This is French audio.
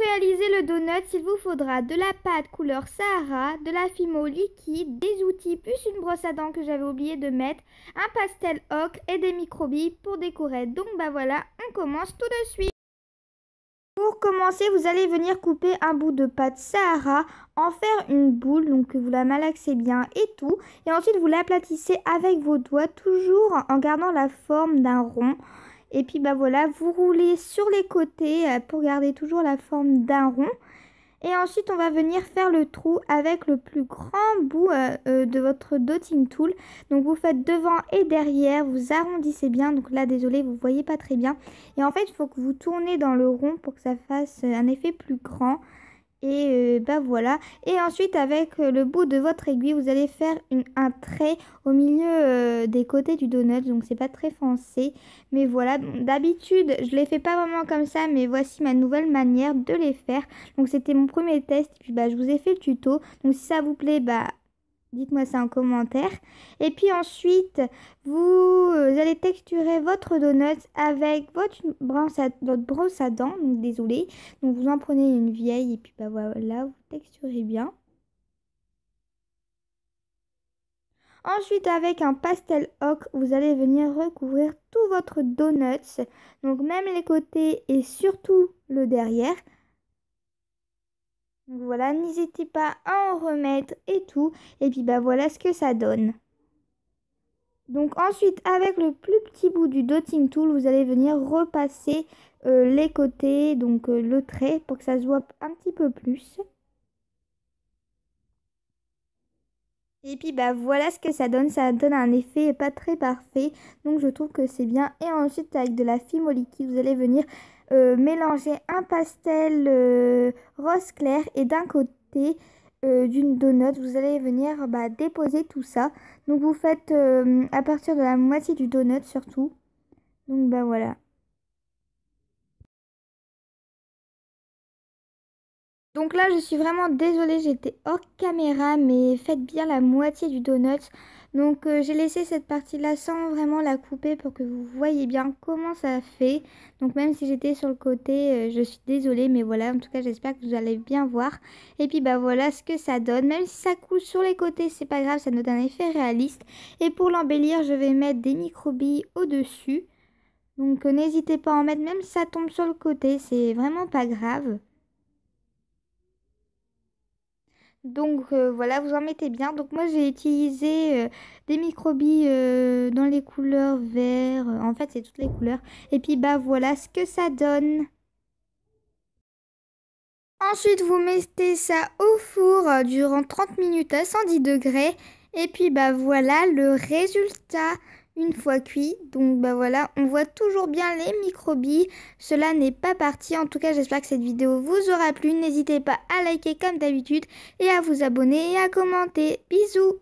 réaliser le donut, il vous faudra de la pâte couleur Sahara, de la fimo liquide, des outils plus une brosse à dents que j'avais oublié de mettre, un pastel ocre et des microbilles pour décorer. Donc voilà, on commence tout de suite. Pour commencer, vous allez venir couper un bout de pâte Sahara, en faire une boule, donc vous la malaxez bien et tout. Et ensuite, vous l'aplatissez avec vos doigts, toujours en gardant la forme d'un rond. Et puis voilà, vous roulez sur les côtés pour garder toujours la forme d'un rond. Et ensuite, on va venir faire le trou avec le plus grand bout de votre dotting tool. Donc, vous faites devant et derrière, vous arrondissez bien. Donc là, désolé, vous ne voyez pas très bien. Et en fait, il faut que vous tournez dans le rond pour que ça fasse un effet plus grand. Et voilà. Et ensuite, avec le bout de votre aiguille, vous allez faire un trait au milieu des côtés du donut. Donc, c'est pas très foncé. Mais voilà. D'habitude, je les fais pas vraiment comme ça. Mais voici ma nouvelle manière de les faire. Donc, c'était mon premier test. Puis, je vous ai fait le tuto. Donc, si ça vous plaît, dites-moi ça en commentaire. Et puis ensuite, vous allez texturer votre donut avec votre brosse à dents. Donc, désolé. Donc, vous en prenez une vieille et puis voilà, vous texturez bien. Ensuite, avec un pastel ocre, vous allez venir recouvrir tout votre donut. Donc, même les côtés et surtout le derrière. Donc voilà, n'hésitez pas à en remettre et tout. Et puis voilà ce que ça donne. Donc ensuite, avec le plus petit bout du dotting tool, vous allez venir repasser les côtés, donc le trait pour que ça se voit un petit peu plus. Et puis voilà ce que ça donne un effet pas très parfait, donc je trouve que c'est bien. Et ensuite, avec de la fimo liquide, vous allez venir mélanger un pastel rose clair et d'un côté d'une donut, vous allez venir déposer tout ça. Donc vous faites à partir de la moitié du donut surtout. Donc voilà. Donc là, je suis vraiment désolée, j'étais hors caméra, mais faites bien la moitié du donut. Donc j'ai laissé cette partie-là sans vraiment la couper pour que vous voyez bien comment ça fait. Donc même si j'étais sur le côté, je suis désolée, mais voilà, en tout cas j'espère que vous allez bien voir. Et puis voilà ce que ça donne. Même si ça coule sur les côtés, c'est pas grave, ça donne un effet réaliste. Et pour l'embellir, je vais mettre des microbilles au-dessus. Donc n'hésitez pas à en mettre, même si ça tombe sur le côté, c'est vraiment pas grave. Donc voilà, vous en mettez bien. Donc moi j'ai utilisé des microbilles dans les couleurs vert. En fait c'est toutes les couleurs. Et puis voilà ce que ça donne. Ensuite vous mettez ça au four durant 30 minutes à 110 degrés. Et puis voilà le résultat une fois cuit. Donc voilà, on voit toujours bien les microbilles. Cela n'est pas parti. En tout cas, j'espère que cette vidéo vous aura plu. N'hésitez pas à liker comme d'habitude et à vous abonner et à commenter. Bisous!